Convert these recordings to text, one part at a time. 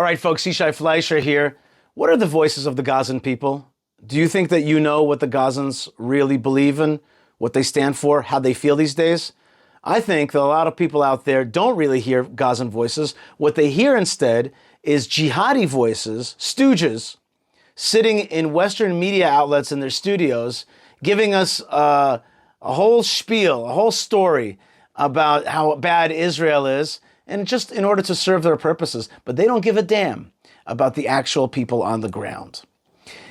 All right, folks, Yishai Fleischer here. What are the voices of the Gazan people? Do you think that you know what the Gazans really believe in, what they stand for, how they feel these days? I think that a lot of people out there don't really hear Gazan voices. What they hear instead is jihadi voices, stooges, sitting in Western media outlets in their studios, giving us a whole spiel, a whole story about how bad Israel is, and just in order to serve their purposes. But they don't give a damn about the actual people on the ground.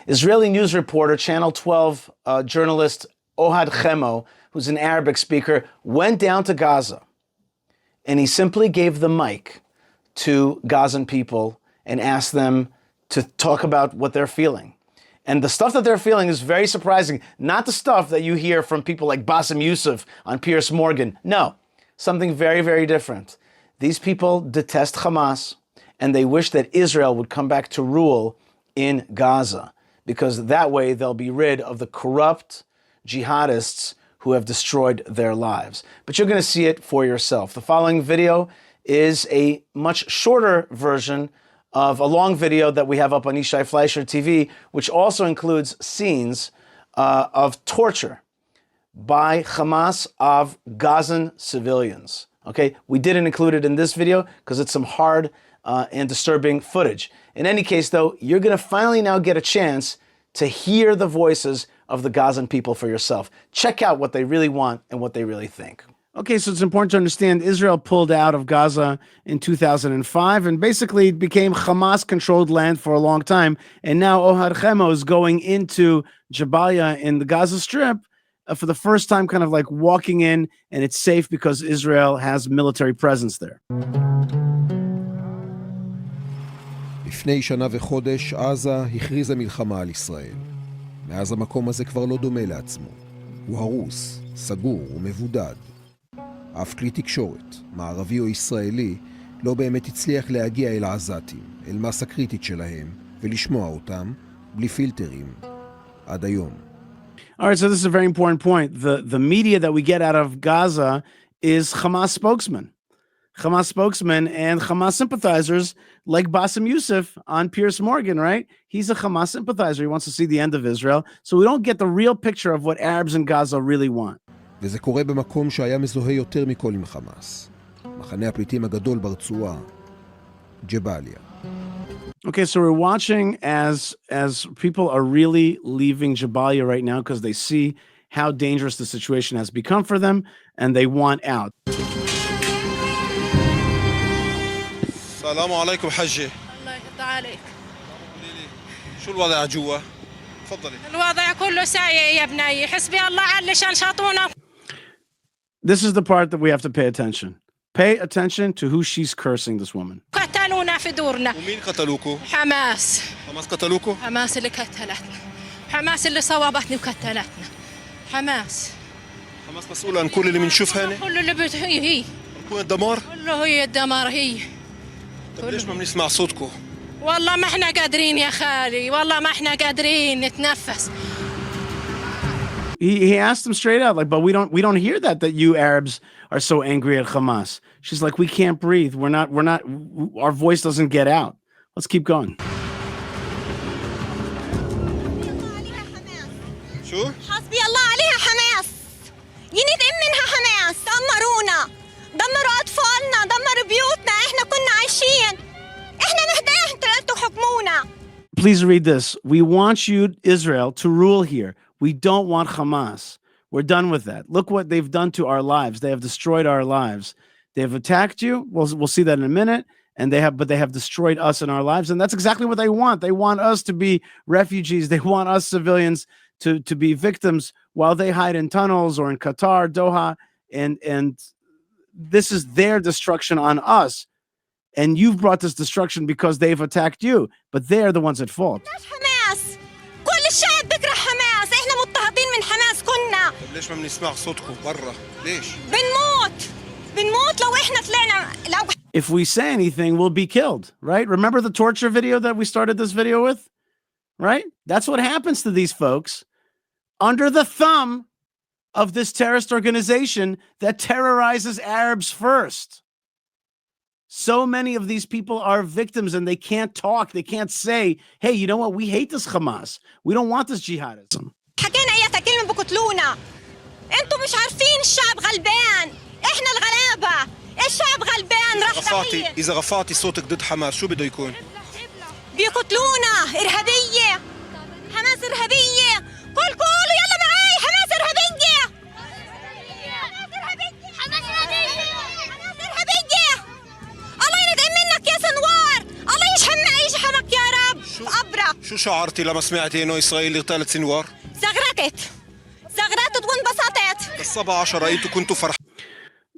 Israeli news reporter, Channel 12 journalist Ohad Hemo, who's an Arabic speaker, went down to Gaza, and he simply gave the mic to Gazan people and asked them to talk about what they're feeling. And the stuff that they're feeling is very surprising. Not the stuff that you hear from people like Bassem Youssef on Piers Morgan. No, something very, very different. These people detest Hamas, and they wish that Israel would come back to rule in Gaza, because that way they'll be rid of the corrupt jihadists who have destroyed their lives. But you're going to see it for yourself. The following video is a much shorter version of a long video that we have up on Yishai Fleischer TV, which also includes scenes of torture by Hamas of Gazan civilians. Okay, we didn't include it in this video because it's some hard and disturbing footage. In any case, though, you're going to finally now get a chance to hear the voices of the Gazan people for yourself. Check out what they really want and what they really think. Okay, so it's important to understand Israel pulled out of Gaza in 2005 and basically it became Hamas-controlled land for a long time. And now Ohad Hemo is going into Jabalia in the Gaza Strip for the first time, kind of like walking in, and it's safe because Israel has military presence there. לפני שנה וחודש עזה הכריזה מלחמה על ישראל. מאז המקום הזה כבר לא דומה לעצמו. הוא הרוס, סגור ומבודד. אף כלי תקשורת, מערבי או ישראלי, לא באמת הצליח להגיע אל העזתים, אל מסה קריטית שלהם, ולשמוע אותם בלי פילטרים. עד היום. All right, so this is a very important point. The media that we get out of Gaza is Hamas spokesmen. Hamas spokesmen and Hamas sympathizers like Bassem Youssef on Piers Morgan, right? He's a Hamas sympathizer. He wants to see the end of Israel. So we don't get the real picture of what Arabs in Gaza really want. וזה קורה במקום שהיה מזוהה יותר מכל עם חמאס. מחנה הפליטים הגדול ברצועה, ג'באליה. Okay, so we're watching as people are really leaving Jabalia right now because they see how dangerous the situation has become for them and they want out. السلام عليكم حجة. الله يقطع عليك. شو الوضع جوا؟ تفضلي. الوضع كله سيء يا بني، حسبي الله علشان شاطونا. This is the part that we have to pay attention. Pay attention to who she's cursing, this woman. قتلونا في دورنا. ومين قتلوكوا؟ حماس. حماس قتلوكوا؟ حماس اللي قتلتنا. حماس اللي صوابتني وقتلتنا. حماس. حماس مسؤولة عن كل اللي بنشوف هنا؟ كل اللي هي. كل الدمار؟ كله هي الدمار هي. طب ليش ما بنسمع صوتكم؟ والله ما احنا قادرين يا خالي، والله ما احنا قادرين نتنفس. He asked them straight out, like, but we don't hear that you Arabs are so angry at Hamas. She's like, we can't breathe. We're not, our voice doesn't get out. Let's keep going. شو؟ حسبي الله عليها حماس. ينتقم منها حماس، دمرونا، دمروا أطفالنا، دمروا بيوتنا، إحنا كنا عايشين. إحنا نهداه أنتوا حكمونا. Please read this. We want you, Israel, to rule here. We don't want Hamas. We're done with that. Look what they've done to our lives. They have destroyed our lives. They have attacked you. We'll see that in a minute. But they have destroyed us in our lives. And that's exactly what they want. They want us to be refugees. They want us civilians to be victims while they hide in tunnels or in Qatar, Doha. And this is their destruction on us. And you've brought this destruction because they've attacked you. But they're the ones at fault. ليش ما بنسمع صوتكم برا؟ ليش؟ بنموت لو احنا طلعنا لو If we say anything, we'll be killed, right? Remember the torture video that we started this video with? Right? That's what happens to these folks under the thumb of this terrorist organization that terrorizes Arabs first. So many of these people are victims and they can't talk. They can't say, hey, you know what? We hate this Hamas. We don't want this jihadism. حكينا اي كلمه بقتلونا. انتم مش عارفين الشعب غلبان. احنا الغلابه. الشعب غلبان راح رفعتي اذا رفعتي صوتك ضد حماس شو بده يكون؟ بيقتلونا ارهابيه. حماس ارهابيه. قولوا يلا معي حماس ارهابيه. حماس ارهابيه. حماس ارهابيه. الله ينتقم منك يا سنوار. الله يشحمك يا رب. ابرك. شو شعرتي لما سمعتي انه اسرائيل اغتالت سنوار؟ زغرتت وانبسطت. بس 17 انتوا كنتوا فرحانين.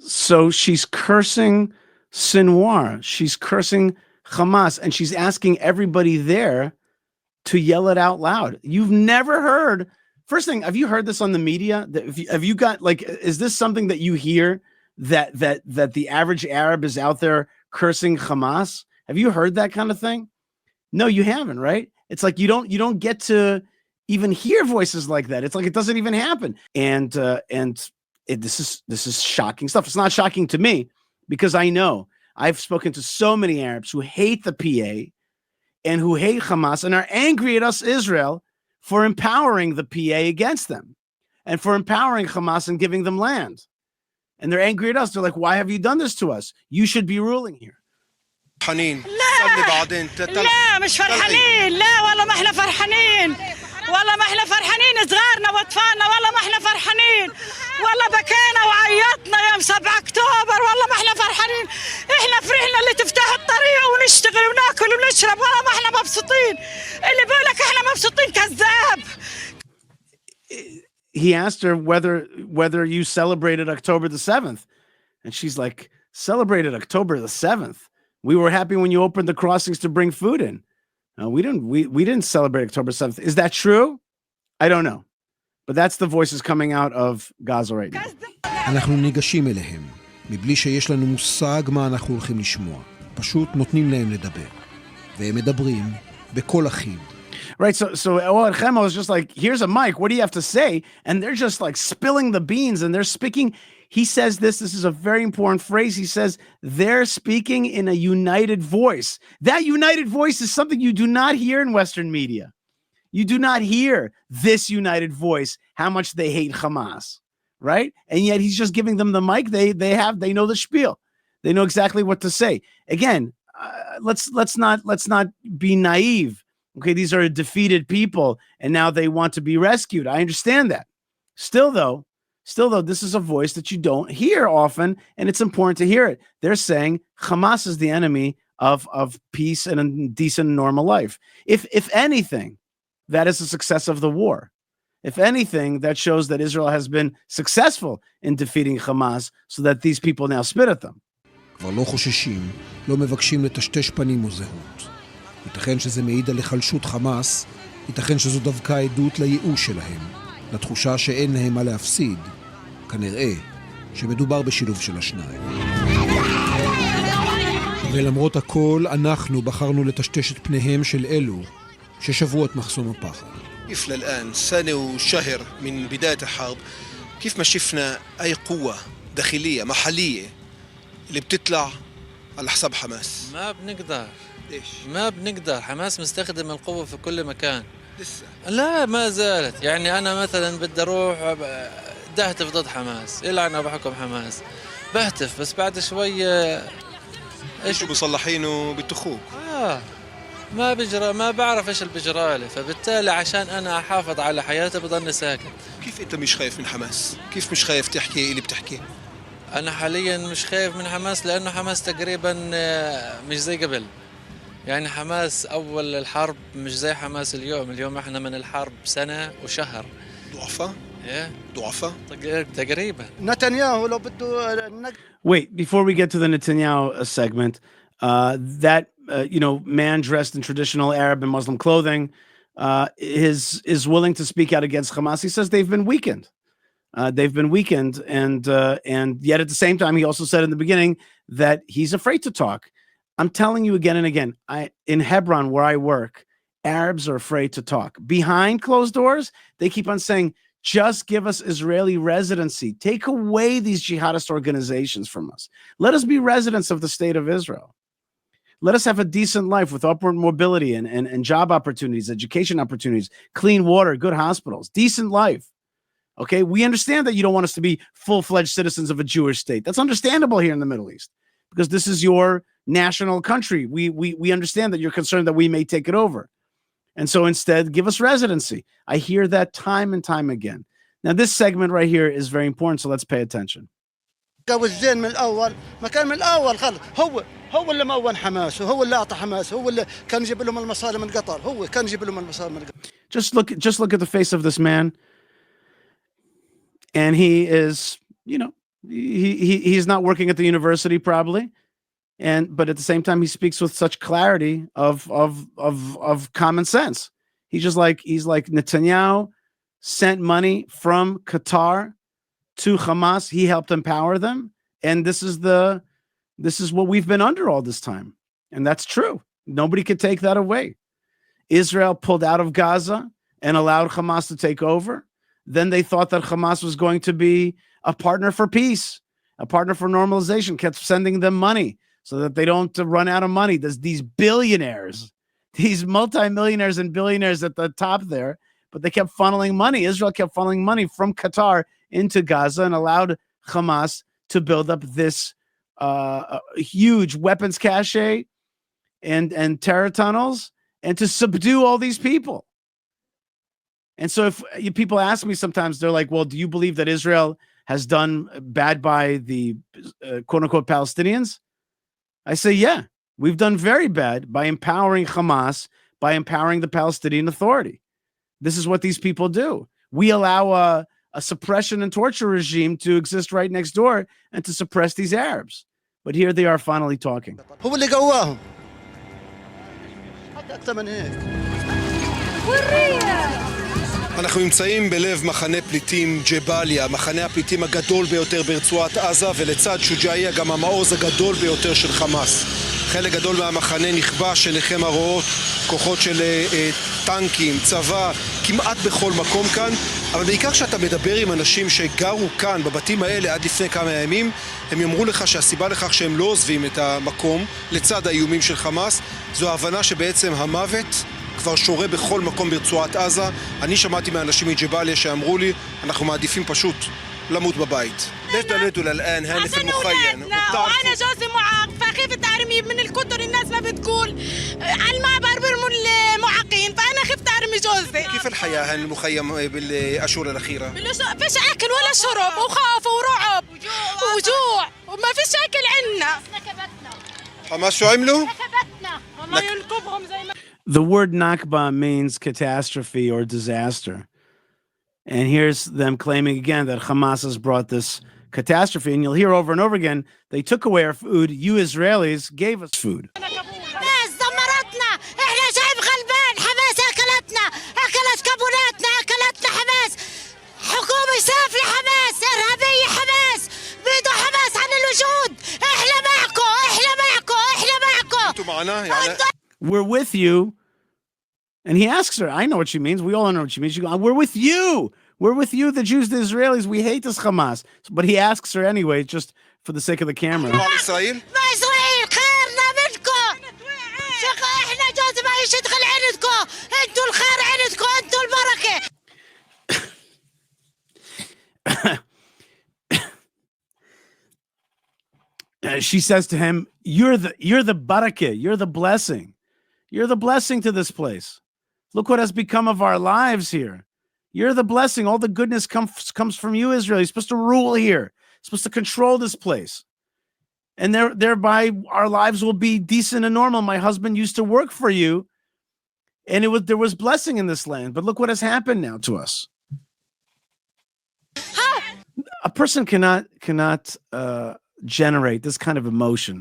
So she's cursing Sinwar. She's cursing Hamas, and she's asking everybody there to yell it out loud. You've never heard. First thing, have you heard this on the media? Have you got, like, is this something that you hear that the average Arab is out there cursing Hamas? Have you heard that kind of thing? No, you haven't, right? It's like you don't get to even hear voices like that. It's like it doesn't even happen. And this is shocking stuff. It's not shocking to me because I know I've spoken to so many Arabs who hate the PA and who hate Hamas and are angry at us, Israel, for empowering the PA against them and for empowering Hamas and giving them land. And they're angry at us. They're like, why have you done this to us? You should be ruling here. فرحانين. لا مش فرحانين. لا والله ما احنا فرحانين. والله ما احنا فرحانين. صغارنا واطفالنا والله ما احنا فرحانين. والله بكينا وعيطنا يوم 7 اكتوبر. والله ما احنا فرحانين. احنا فرحنا اللي تفتح الطريق ونشتغل وناكل ونشرب. والله ما احنا مبسوطين. اللي بيقولك احنا مبسوطين كذاب. He asked her whether you celebrated October the 7th. And she's like, celebrated October the 7th. We were happy when you opened the crossings to bring food in. No, we didn't celebrate October 7th. Is that true? I don't know. But that's the voices coming out of Gaza right now. אנחנו ניגשים אליהם, מבלי שיש לנו מושג מה אנחנו הולכים לשמוע. פשוט נותנים להם לדבר. והם מדברים בקול אחיד. Right, so Ohad Hemo is just like, here's a mic, what do you have to say? And they're just like spilling the beans and they're speaking. He says this is a very important phrase. He says, they're speaking in a united voice. That united voice is something you do not hear in Western media. You do not hear this united voice, how much they hate Hamas, right? And yet he's just giving them the mic. They know the spiel. They know exactly what to say. Again, let's not be naive. Okay, these are defeated people, and now they want to be rescued. I understand that. Still though, this is a voice that you don't hear often, and it's important to hear it. They're saying Hamas is the enemy of peace and a decent, normal life. If anything, that is a success of the war. If anything, that shows that Israel has been successful in defeating Hamas, so that these people now spit at them. כבר לא חוששים, לא מבקשים לטשטש פנים או זהות. ייתכן שזה מעיד על החלשות חמאס, ייתכן שזו דווקא עדות לייאוש שלהם, לתחושה שאין להם מה להפסיד. כנראה שמדובר בשילוב של השניים. ולמרות הכל, אנחנו בחרנו לטשטש את פניהם של אלו ששברו את מחסום הפחד. كيف للآن سنة وشهر من بداية الحرب كيف ما شفنا أي قوة داخلية محلية اللي بتطلع على حساب حماس؟ ما بنقدر. ليش؟ ما بنقدر. حماس مستخدم القوة في كل مكان. لسه لا ما زالت. يعني أنا مثلا بدي أروح أهتف ضد حماس، يلعنوا بحكم حماس، بهتف بس بعد شوية إيش بيصلحينه بيتخوك؟ ما بجرى، ما بعرف إيش اللي بجرالي، فبالتالي عشان أنا أحافظ على حياتي بضلني ساكت. كيف أنت مش خايف من حماس؟ كيف مش خايف تحكي اللي بتحكيه؟ أنا حاليا مش خايف من حماس لأنه حماس تقريبا مش زي قبل. يعني حماس أول الحرب مش زي حماس اليوم إحنا من الحرب سنة وشهر. ضعفاء؟ ضعفاء؟ تقريبا. نتنياهو لو بده. Wait, before we get to the Netanyahu segment, that man dressed in traditional Arab and Muslim clothing is willing to speak out against Hamas. He says they've been weakened. And yet at the same time, he also said in the beginning that he's afraid to talk. I'm telling you again and again, in Hebron, where I work, Arabs are afraid to talk. Behind closed doors, they keep on saying, Just give us Israeli residency. Take away these jihadist organizations from us. Let us be residents of the state of Israel. Let us have a decent life with upward mobility and job opportunities, education opportunities, clean water, good hospitals, decent life. Okay, we understand that you don't want us to be full-fledged citizens of a Jewish state. That's understandable here in the Middle East because this is your national country. We understand that you're concerned that we may take it over. And so instead, give us residency. I hear that time and time again. Now, this segment right here is very important, so let's pay attention. والزين من الاول ما كان من الاول خلص هو اللي مون حماس وهو اللي اعطى حماس هو اللي كان يجيب لهم المصاري من قطر هو كان يجيب لهم المصاري من قطر. Just look at the face of this man. And he is, he's not working at the university probably. But at the same time, he speaks with such clarity of common sense. He's like Netanyahu sent money from Qatar to Hamas. He helped empower them. And this is what we've been under all this time. And that's true. Nobody could take that away. Israel pulled out of Gaza and allowed Hamas to take over. Then they thought that Hamas was going to be a partner for peace, a partner for normalization, kept sending them money so that they don't run out of money. There's these billionaires, these multimillionaires and billionaires at the top there, but they kept funneling money. Israel kept funneling money from Qatar into Gaza and allowed Hamas to build up this huge weapons cache and terror tunnels and to subdue all these people. And so if people ask me sometimes, they're like, well, do you believe that Israel has done bad by the quote unquote Palestinians? I say, yeah, we've done very bad by empowering Hamas, by empowering the Palestinian Authority. This is what these people do. We allow a suppression and torture regime to exist right next door and to suppress these Arabs. But here they are finally talking. هو اللي قواهم حتى أكثر من هيك. אנחנו נמצאים בלב מחנה פליטים ג'באליה, מחנה הפליטים הגדול ביותר ברצועת עזה, ולצד שוג'אעיה גם המעוז הגדול ביותר של חמאס. חלק גדול מהמחנה נכבש אליכם הרואות, כוחות של טנקים, צבא, כמעט בכל מקום כאן, אבל בעיקר כשאתה מדבר עם אנשים שגרו כאן בבתים האלה עד לפני כמה ימים, הם יאמרו לך שהסיבה לכך שהם לא עוזבים את המקום לצד האיומים של חמאס, זו ההבנה שבעצם המוות כבר שורה בכל מקום ברצועת עזה. אני שמעתי מאנשים מג'באליה שאמרו לי, אנחנו מעדיפים פשוט למות בבית. ليش دليتوا للآن هاني في المخيم؟ وأنا جوزي معاق فخفت أرمي من الكتر الناس ما بتقول على المعبر برموا المعاقين فأنا خفت أرمي جوزي. كيف الحياة هان المخيم بالأشهر الأخيرة؟ فيش أكل ولا شرب وخوف ورعب وجوع وما فيش أكل عنا. حماس شو عملوا؟ الله ينقبهم زي ما. The word Nakba means catastrophe or disaster. And here's them claiming again that Hamas has brought this catastrophe. And you'll hear over and over again, they took away our food. You Israelis gave us food. We're with you. And he asks her, I know what she means. We all know what she means. She goes, we're with you. We're with you, the Jews, the Israelis. We hate this Hamas. But he asks her anyway, just for the sake of the camera. She says to him, you're the barakah, you're the blessing. You're the blessing to this place. Look what has become of our lives here. You're the blessing. All the goodness comes from you, Israel. You're supposed to rule here. You're supposed to control this place. And thereby our lives will be decent and normal. My husband used to work for you. And there was blessing in this land. But look what has happened now to us. A person cannot generate this kind of emotion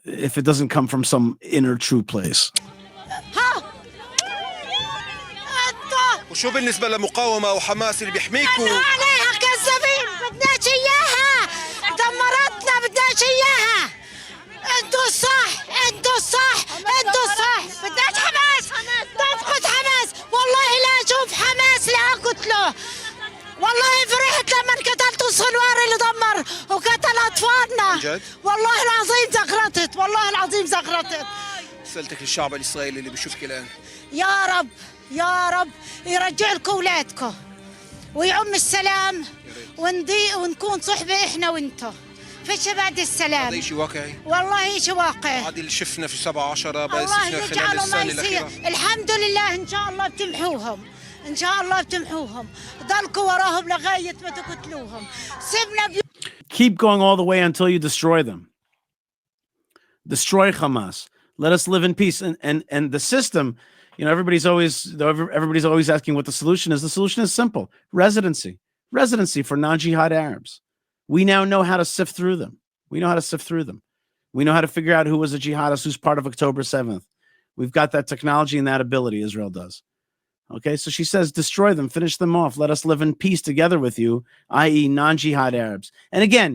if it doesn't come from some inner true place. وشو بالنسبة للمقاومة وحماس اللي بيحميكوا؟ عليها كذابين بدناش إياها دمرتنا بدناش إياها انتوا الصح بدناش حماس تفقد حماس والله لا أشوف حماس لا أقتله والله فرحت لما قتلت الصنوار اللي دمر وقتل أطفالنا. جد؟ والله العظيم زغرتت، والله العظيم زغرتت. رسالتك للشعب الإسرائيلي اللي بيشوفك الآن. يا رب يا رب يرجع لكم أولادكم ويعم السلام ونكون صحبة إحنا وإنتو. فيش بعد السلام. هذا شيء واقعي. والله شيء واقعي. هذا اللي شفنا في 7/10 الله يجعله ما يصير. الحمد لله إن شاء الله بتمحوهم. إن شاء الله بتمحوهم. ضلكوا وراهم لغاية ما تقتلوهم. سيبنا Keep going all the way until you destroy them. Destroy Hamas. Let us live in peace. And the system, you know, everybody's always asking what the solution is. The solution is simple: residency for non-jihad Arabs. We now know how to sift through them. We know how to sift through them. We know how to figure out who was a jihadist, who's part of October 7th. We've got that technology and that ability. Israel does. Okay, so she says, destroy them, finish them off. Let us live in peace together with you, i.e. non-jihad Arabs. And again,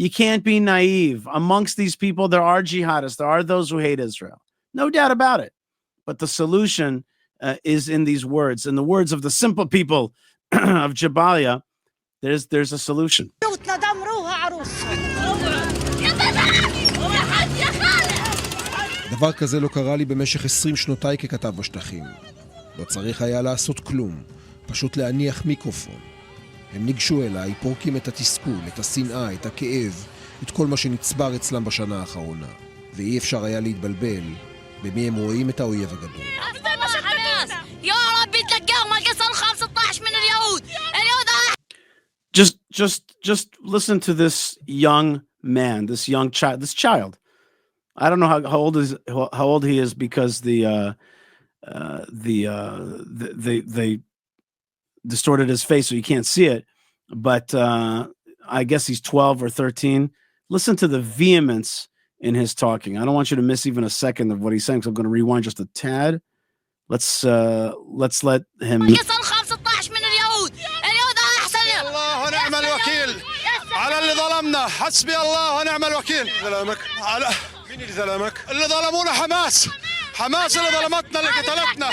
you can't be naive. Amongst these people, there are jihadists. There are those who hate Israel. No doubt about it. But the solution is in these words. In the words of the simple people of Jabalia, there's a solution. דבר כזה לא קרה לי במשך 20 שנותיי ככתב בשטחים. לא צריך היה לעשות כלום, פשוט להניח מיקרופון. הם ניגשו אליי, פורקים את התסכול, את השנאה, את הכאב, את כל מה שנצבר אצלם בשנה האחרונה. ואי אפשר היה להתבלבל במי הם רואים את האויב הגדול. يا رب تلقاهم القصر 15 من اليهود. Just listen to this young man, this young child, this child. I don't know how old he is because they distorted his face so you can't see it, but I guess he's 12 or 13. Listen to the vehemence in his talking. I don't want you to miss even a second of what he's saying, so I'm going to rewind just a tad. Let's let him. الله ونعم الوكيل على اللي ظلمنا. حسبي الله ونعم الوكيل. ظلمك على مين اللي ظلمك؟ اللي ظلمونا حماس اللي ظلمتنا اللي قتلتنا.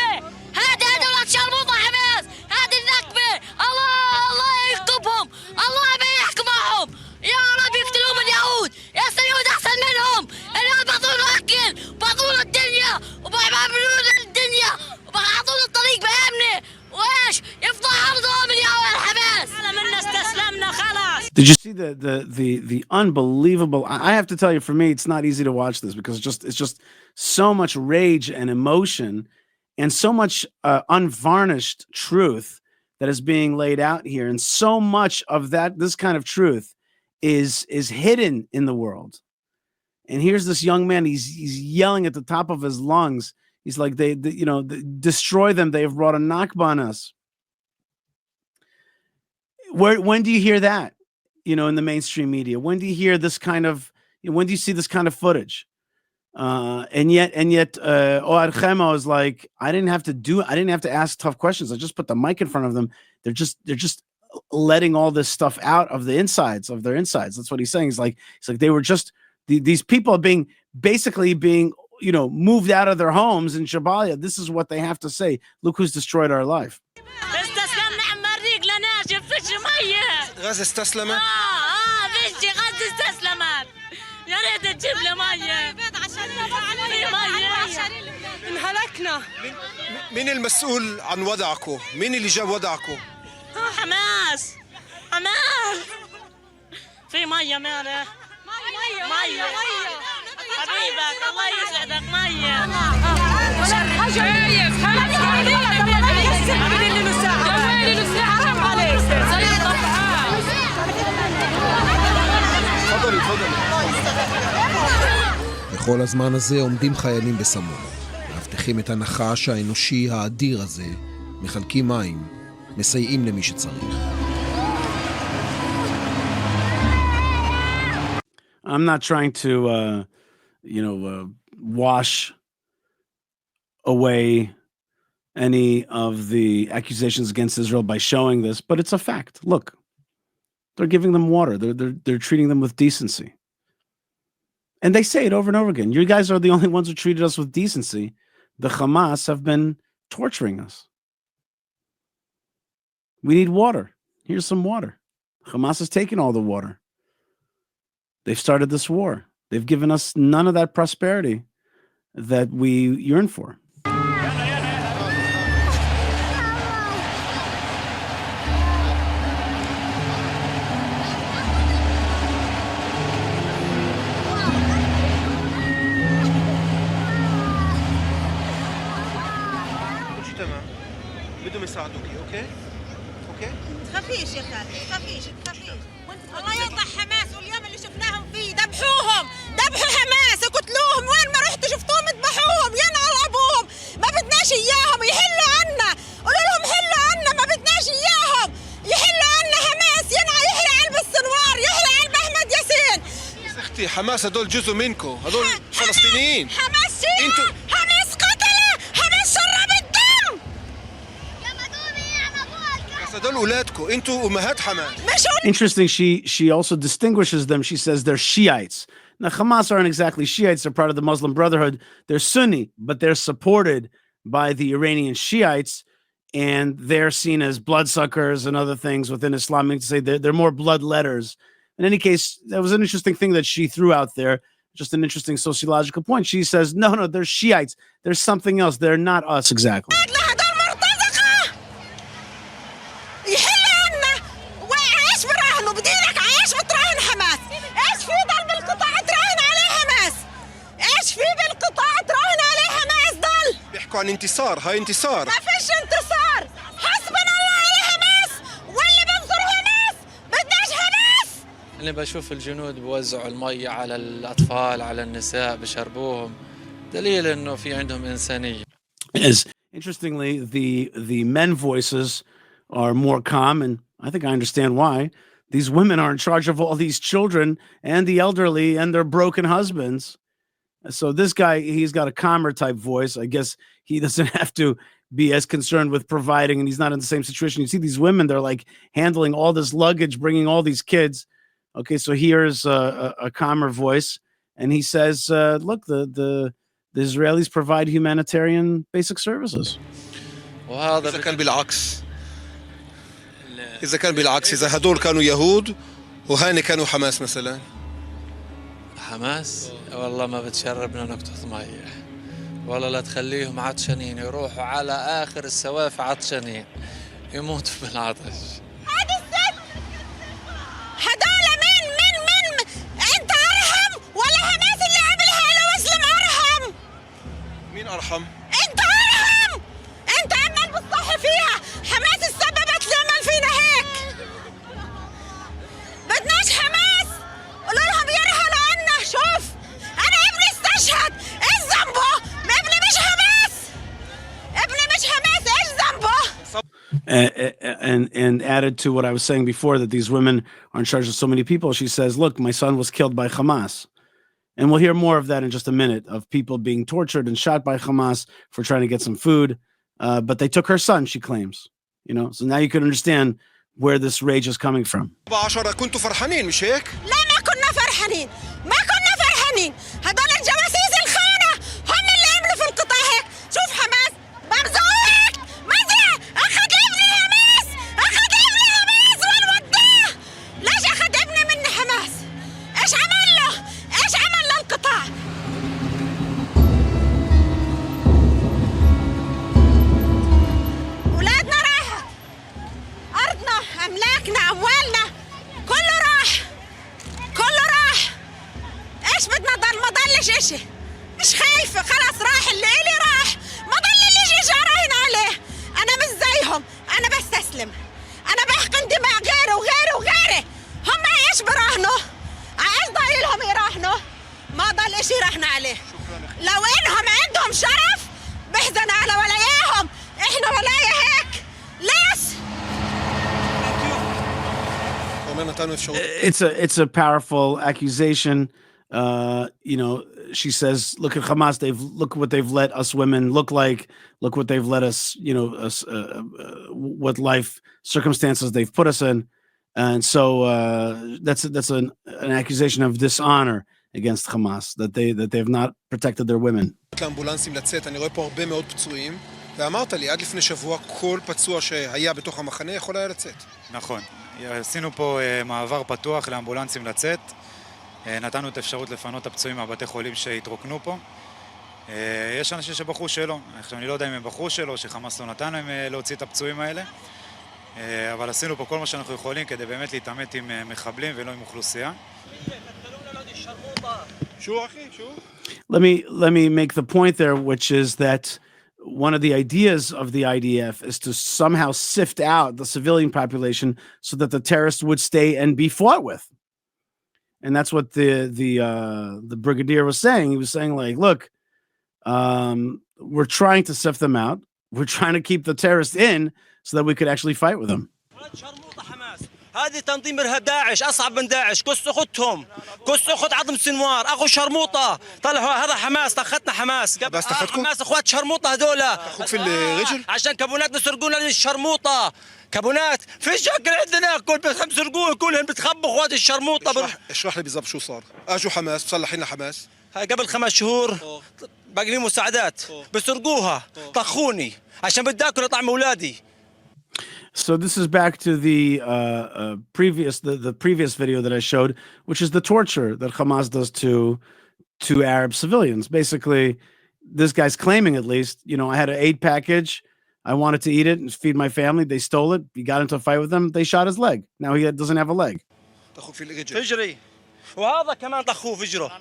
هذه دولة شرموطة حماس. هذه النكبة. الله يكتبهم. الله بيحكم معهم. يا رب يقتلوهم اليهود. يا اليهود أحسن منهم. اليهود بعطونا أكل بعطونا الدنيا وبيعملون الدنيا وبيعطونا الطريق بأمنه وإيش يفضح أرضهم اليهود حماس. منا استسلمنا خلاص. Did you see the unbelievable? I have to tell you, for me, it's not easy to watch this because it's just so much rage and emotion and so much unvarnished truth that is being laid out here, and so much of this kind of truth is hidden in the world. And here's this young man, he's yelling at the top of his lungs. He's like, they destroy them. They have brought a Nakba on us. When do you hear that? In the mainstream media? When do you hear this kind of? When do you see this kind of footage? And yet, Ohad Hemo is like, I didn't have to ask tough questions. I just put the mic in front of them. They're just letting all this stuff out of their insides. That's what he's saying. He's like they were just these people are basically being moved out of their homes in Jabalia. This is what they have to say. Look who's destroyed our life. غزة استسلمت. فيش غزة استسلمت. يا ريت تجيب لي مية. انهلكنا. مين المسؤول عن وضعكم؟ مين اللي جاب وضعكم؟ حماس. في مية ماله. مية. حبيبك الله يسعدك مية. בכל הזמן הזה עומדים חיילים בסמוך, מבטיחים את הנחש האנושי האדיר הזה, מחלקים מים, מסייעים למי שצריך. I'm not trying to wash away any of the accusations against Israel by showing this, but it's a fact. Look, they're giving them water. They're treating them with decency. And they say it over and over again. You guys are the only ones who treated us with decency. The Hamas have been torturing us. We need water. Here's some water. Hamas has taken all the water. They've started this war. They've given us none of that prosperity that we yearn for. بدهم يساعدوكي اوكي تخافيش يا خالد تخافيش الله يقطع حماس واليوم اللي شفناهم فيه ذبحوا حماس قتلوهم وين ما رحتوا شفتوهم ذبحوهم ينعل ابوهم ما بدناش اياهم يحلوا عنا قولوا لهم حلوا عنا ما بدناش اياهم يحلوا عنا حماس يحيى قلب السنوار يحيى قلب احمد ياسين اختي حماس هدول جزء منكم هدول فلسطينيين حماس شيعة حماس قتلة حماس شرب الدم هدول اولادكم انتوا امهات حماس. Interesting, she also distinguishes them. She says they're Shiites. Now, Hamas aren't exactly Shiites. They're part of the Muslim Brotherhood. They're Sunni, but they're supported by the Iranian Shiites, and they're seen as bloodsuckers and other things within Islam. To say they're more bloodletters. In any case, that was an interesting thing that she threw out there. Just an interesting sociological point. She says, no, they're Shiites. There's something else. They're not us exactly. عن انتصار هاي انتصار ما فيش انتصار حسبنا الله على حماس واللي بنصر حماس بدناش حماس اللي بشوف الجنود بوزعوا المية على الأطفال على النساء بشربوهم دليل إنه في عندهم إنسانية. Interestingly, the men voices are more calm, and I think I understand why. These women are in charge of all these children and the elderly and their broken husbands. So this guy, he's got a calmer type voice. I guess he doesn't have to be as concerned with providing, and he's not in the same situation. You see these women, they're like handling all this luggage, bringing all these kids. Okay, so here's a calmer voice, and he says, look, the Israelis provide humanitarian basic services. إذا كان بالعكس إذا هدول كانوا يهود وهاني كانوا حماس مثلا حماس والله ما بتشربنا نقطة مية والله لا تخليهم عطشانين يروحوا على آخر السواف عطشانين يموتوا بالعطش. هذه الست هدول من انت ارحم ولا حماس اللي عملها له مسلم ارحم؟ مين ارحم؟ انت ارحم انت عمال بتصحي فيها حماس السببت اللي عمل فينا هيك بدناش حماس قولوا لهم يرحلوا عنا. شوف انا ابني استشهد ايش ذنبه؟ ابني مش حماس ايش ذنبه؟ And added to what I was saying before, that these women are in charge of so many people, she says, look, my son was killed by Hamas. And we'll hear more of that in just a minute, of people being tortured and shot by Hamas for trying to get some food. But they took her son, she claims. So now you can understand where this rage is coming from. كنتوا فرحانين مش هيك؟ لا ما كنا فرحانين هدول الجواسيس الخونة هم اللي عملوا في القطاع هيك. شوف حماس بمزوق مزع أخذ ابني حماس وين وداه؟ ليش أخذ ابني من حماس؟ إيش عمل للقطاع؟ أولادنا راحت أرضنا أملاكنا أموالنا كله راح إيش بدنا ضل ما ضلش إشي مش خايفة خلاص راح اللي إلي راح ما ضل اللي إجا راهن عليه. أنا مش زيهم أنا بستسلم أنا بحقن دماء غيري هم إيش براهنوا عايز ضايلهم يراهنوا ما ضل إشي راهن عليه. لو إنهم عندهم شرف بحزن على ولاياهم إحنا ولايا هيك ليش؟ It's a powerful accusation. She says, look at Hamas. Look what they've let us women look like. Look what they've let us, what life circumstances they've put us in. And so that's an accusation of dishonor against Hamas, that they have not protected their women. לאמבולנסים לצאת, אני רואה פה הרבה מאוד פצועים. ואמרת לי, עד לפני שבוע כל פצוע שהיה בתוך המחנה יכול היה לצאת. נכון. עשינו פה מעבר פתוח לאמבולנסים לצאת. נתנו את האפשרות לפנות את הפצועים מהבתי חולים שהתרוקנו פה. יש אנשים שבחרו שלא. עכשיו אני לא יודע אם הם בחרו שלא, שחמאס לא נתן להם להוציא את הפצועים האלה. אבל עשינו פה כל מה שאנחנו יכולים כדי באמת להתעמת עם מחבלים ולא עם אוכלוסייה. Let me make the point there, which is that one of the ideas of the IDF is to somehow sift out the civilian population so that the terrorists would stay and be fought with. And that's what the brigadier was saying. He was saying, like, look, we're trying to sift them out. We're trying to keep the terrorists in so that we could actually fight with them. هذه تنظيم إرهاب داعش أصعب من داعش كس أختهم كس أخت عظم سنوار أخو شرموطة طلعوا هذا حماس طختنا حماس حماس أخوات شرموطة هذولا أخوك في الرجل عشان كابونات بيسرقونا للشرموطة كابونات في شكل عندنا كل بيسرقون كلهم بتخبوا أخوات الشرموطة اشرح لي بالضبط شو صار اجوا حماس مسلحين لحماس قبل 5 شهور باقي لي مساعدات بيسرقوها طخوني عشان بدي اكل طعم اولادي. So this is back to the previous video that I showed, which is the torture that Hamas does to Arab civilians. Basically, this guy's claiming, at least, you know, I had an aid package. I wanted to eat it and feed my family. They stole it. He got into a fight with them. They shot his leg. Now he doesn't have a leg. فجري وهذا كمان طخوه فجره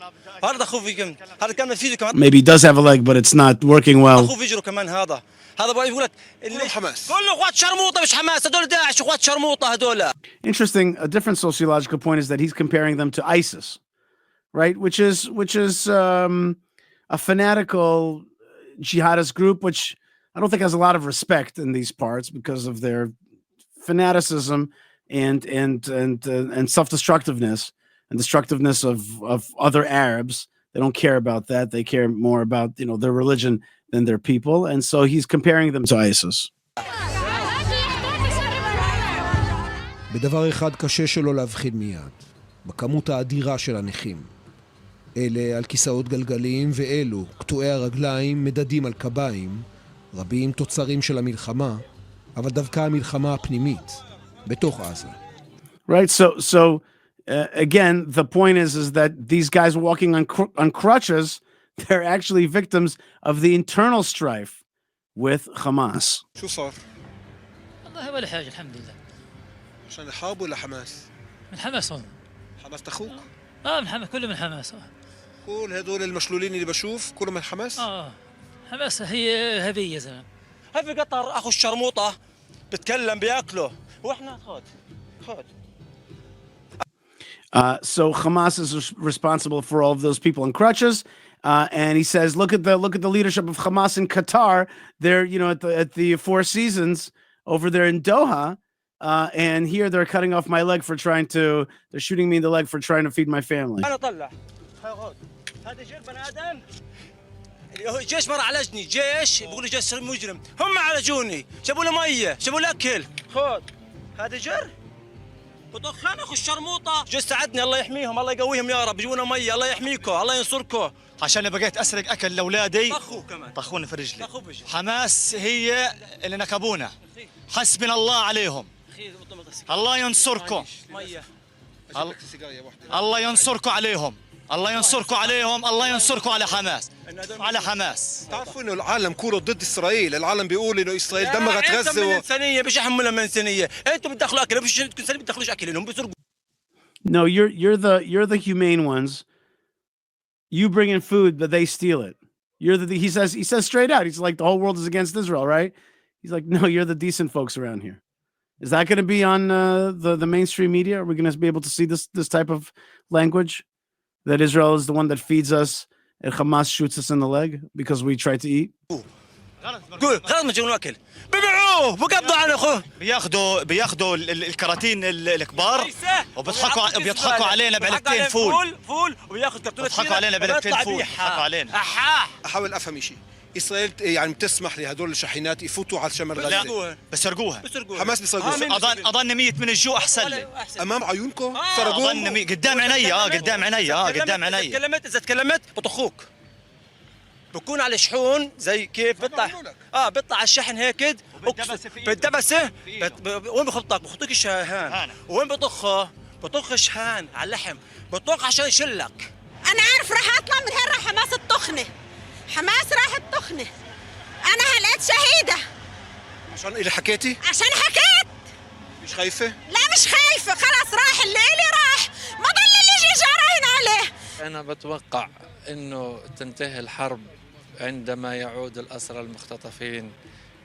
هذا طخوه في هذا كمان فيه كمان Maybe he does have a leg, but it's not working well. طخوه فجره كمان هذا بقى يقول لك حماس كله اخوات شرموطه مش حماس هذول داعش اخوات شرموطه هذول. Interesting. A different sociological point is that he's comparing them to ISIS, right? Which is a fanatical jihadist group, which I don't think has a lot of respect in these parts because of their fanaticism and self-destructiveness and destructiveness of other Arabs. They don't care about that. They care more about, you know, their religion than their people. And so he's comparing them to ISIS. בדבר אחד קשה שלא להבחין מיד, בכמות האדירה של הנכים. אלה על כיסאות גלגלים ואלו, קטועי הרגליים, מדדים על קביים, רבים תוצרים של המלחמה, אבל דווקא המלחמה הפנימית, בתוך עזה. Right, so again, the point is that these guys walking on crutches, they're actually victims of the internal strife with Hamas. شو صار؟ والله ولا حاجة الحمد لله. عشان يحاربوا ولا حماس؟ من حماس هم. حماس تخوك؟ من حماس كله من حماس. كل هذول المشلولين اللي بشوف كلهم من حماس؟ حماس هي هذه يا زلمة. هاي في قطر أخو الشرموطة بتكلم بياكله وإحنا خد. So Hamas is responsible for all of those people in crutches, and he says, "Look at the leadership of Hamas in Qatar. They're, you know, at the Four Seasons over there in Doha, and here they're cutting off my leg for they're shooting me in the leg for trying to feed my family." أنا طلع. هذا جيش بني آدم. الجيش ما عالجني، جيش بيقولوا جيش مجرم، هم عالجوني، جابوا له مية، جابوا له أكل. خذ. هذا جر. وطخان اخو الشرموطه جو ساعدني الله يحميهم الله يقويهم يا رب يجونا ميه الله يحميكم الله ينصركم عشان بقيت اسرق اكل لاولادي طخوا كمان طخوني في رجلي حماس هي اللي نكبونا حسبنا الله عليهم الله ينصركم الله ينصركم عليهم الله ينصركم عليهم الله ينصركم على حماس على حماس. تعرفوا انه العالم كله ضد اسرائيل، العالم بيقول انه اسرائيل دمرت غزه من انسانيه مش يحملها من انسانيه، انتم بتدخلوا اكل مش انتم انسانيه بتدخلوش اكلهم بيسرقوا. No, you're the humane ones. You bring in food, but they steal it. He says straight out. He's like, the whole world is against Israel, right? He's like, no, you're the decent folks around here. Is that going to be on the mainstream media? Are we going to be able to see this type of language? That Israel is the one that feeds us and Hamas shoots us in the leg because we try to eat? غلط ما جابوا اكل ببيعوه بقبضوا على اخوه بياخذوا الكراتين الكبار وبيضحكوا علينا بعلبتين فول وبياخذ كرتونه بيضحكوا علينا بعلبتين فول بيضحكوا علينا احاول افهم شيء اسرائيل يعني بتسمح لهدول الشاحنات يفوتوا على شمال غزه بسرقوها حماس بيسرقوها اظن ميت من الجوع احسن لي امام عيونكم سرقوها قدام عيني قدام عيني اذا تكلمت بطخوك بكون على شحون زي كيف بيطلع بيطلع على الشحن هيك بالدبسه وين بخطك هان وين بطخش هان على اللحم بطخ عشان يشلك. انا عارف راح اطلع من هنا حماس التخنه حماس راح التخنه انا هلقيت شهيده عشان اللي حكيتي؟ عشان حكيت. مش خايفة؟ لا مش خايفه خلاص راح اللي إلي راح ما ضل اللي يجي جراهن عليه. أنا بتوقع أنه تنتهي الحرب عندما يعود الأسرى المختطفين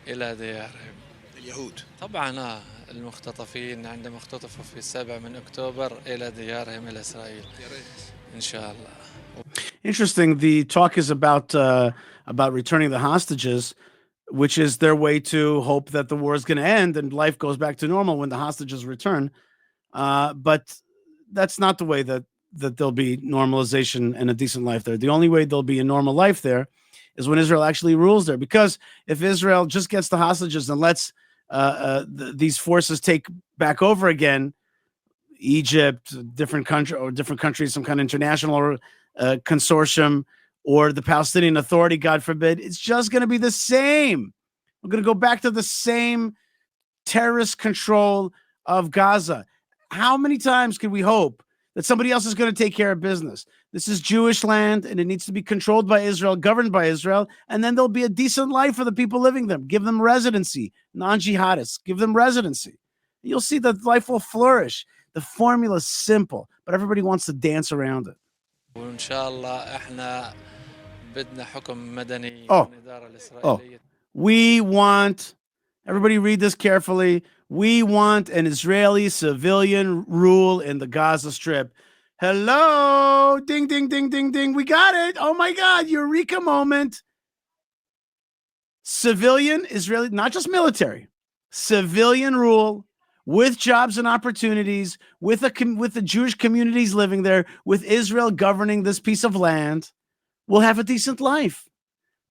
إلى ديارهم. اليهود طبعا المختطفين عندما اختطفوا في 7 أكتوبر إلى ديارهم إلى إسرائيل إن شاء الله. Interesting. The talk is about returning the hostages, which is their way to hope that the war is going to end and life goes back to normal when the hostages return. But that's not the way that there'll be normalization and a decent life there. The only way there'll be a normal life there is when Israel actually rules there. Because if Israel just gets the hostages and lets these forces take back over again, Egypt, different countries, some kind of international consortium, or the Palestinian Authority, God forbid, it's just going to be the same. We're going to go back to the same terrorist control of Gaza. How many times can we hope that somebody else is going to take care of business? This is Jewish land, and it needs to be controlled by Israel, governed by Israel, and then there'll be a decent life for the people living there. Give them residency, non-jihadists. Give them residency. You'll see that life will flourish. The formula is simple, but everybody wants to dance around it. وإن شاء الله إحنا بدنا حكم مدني من الإدارة الإسرائيلية. We want, everybody read this carefully, we want an Israeli civilian rule in the Gaza Strip. Hello, ding, ding, ding, ding, ding, we got it. Oh my God, eureka moment. Civilian Israeli, not just military, civilian rule with jobs and opportunities, with the Jewish communities living there, with Israel governing this piece of land, we'll have a decent life.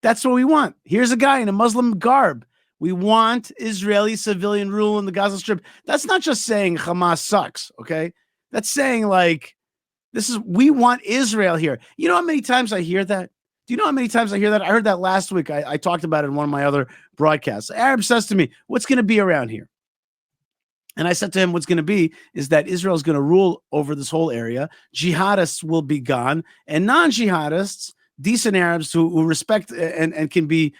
That's what we want. Here's a guy in a Muslim garb. We want Israeli civilian rule in the Gaza Strip. That's not just saying Hamas sucks, okay? That's saying we want Israel here. You know how many times I hear that? Do you know how many times I hear that? I heard that last week. I talked about it in one of my other broadcasts. Arab says to me, what's going to be around here? And I said to him, what's going to be is that Israel is going to rule over this whole area. Jihadists will be gone, and non-jihadists, decent Arabs who respect and can be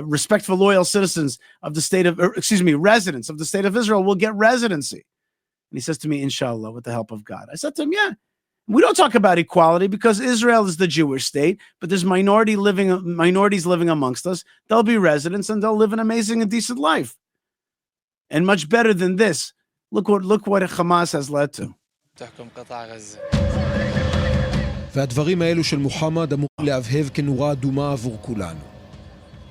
respectful, loyal citizens of the state of, residents of the state of Israel will get residency. And he says to me, inshallah, with the help of God. I said to him, yeah, we don't talk about equality because Israel is the Jewish state, but there's minorities living amongst us. They'll be residents and they'll live an amazing and decent life. And much better than this. Look what Hamas has led to. והדברים האלו של מוחמד אמור להבהב כנורה אדומה עבור כולנו.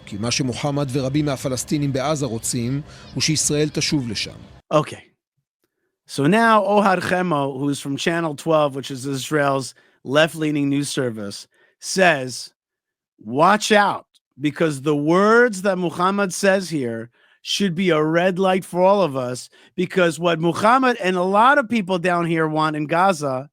כי מה שמוחמד ורבים מהפלסטינים בעזה רוצים הוא שישראל תשוב לשם. Okay. So now Ohad Hemo, who's from Channel 12, which is Israel's left-leaning news service, says, watch out, because the words that Muhammad says here should be a red light for all of us, because what Muhammad and a lot of people down here want in Gaza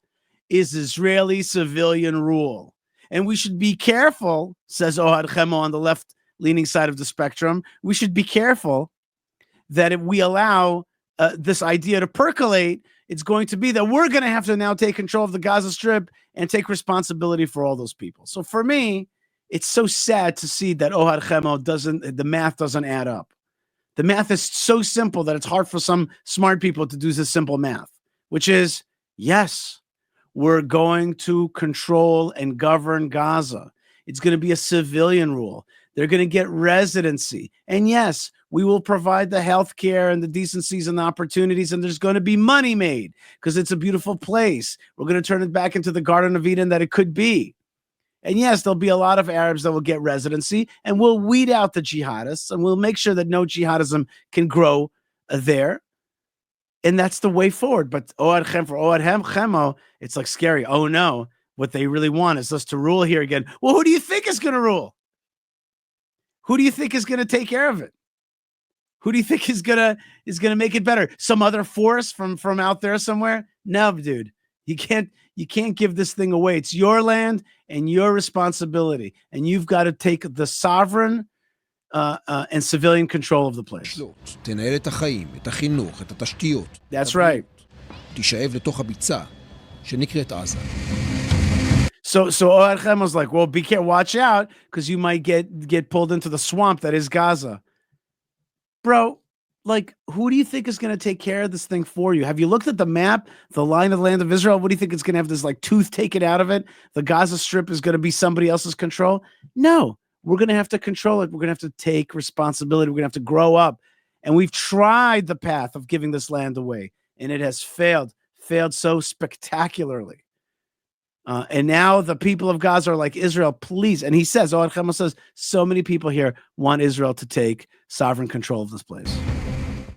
is Israeli civilian rule. And we should be careful, says Ohad Hemo on the left-leaning side of the spectrum, we should be careful that if we allow this idea to percolate, it's going to be that we're going to have to now take control of the Gaza Strip and take responsibility for all those people. So for me, it's so sad to see that Ohad Hemo the math doesn't add up. The math is so simple that it's hard for some smart people to do this simple math, which is, yes, we're going to control and govern Gaza. It's going to be a civilian rule. They're going to get residency. And yes, we will provide the health care and the decencies and the opportunities, and there's going to be money made because it's a beautiful place. We're going to turn it back into the Garden of Eden that it could be. And yes, there'll be a lot of Arabs that will get residency, and we'll weed out the jihadists, and we'll make sure that no jihadism can grow there. And that's the way forward. But for Ohad Hemo, it's like scary. Oh no, what they really want is us to rule here again. Well, who do you think is going to rule? Who do you think is going to take care of it? Who do you think is gonna make it better? Some other force from out there somewhere? No, dude. You can't give this thing away. It's your land and your responsibility, and you've got to take the sovereign and civilian control of the place. תנהל את החיים, את החינוך, את התשתיות. That's right. תישאב לתוך הביצה שנקראת עזה. So Ohad Hemo's like, well, be careful, watch out, because you might get pulled into the swamp that is Gaza. Bro, like, who do you think is going to take care of this thing for you? Have you looked at the map, the line of the land of Israel? What do you think it's going to have this like tooth taken out of it? The Gaza Strip is going to be somebody else's control? No, we're going to have to control it. We're going to have to take responsibility. We're going to have to grow up. And we've tried the path of giving this land away, and it has failed so spectacularly. And now the people of Gaza are like, Israel, please. And he says, Ohad Hemo says, so many people here want Israel to take sovereign control of this place.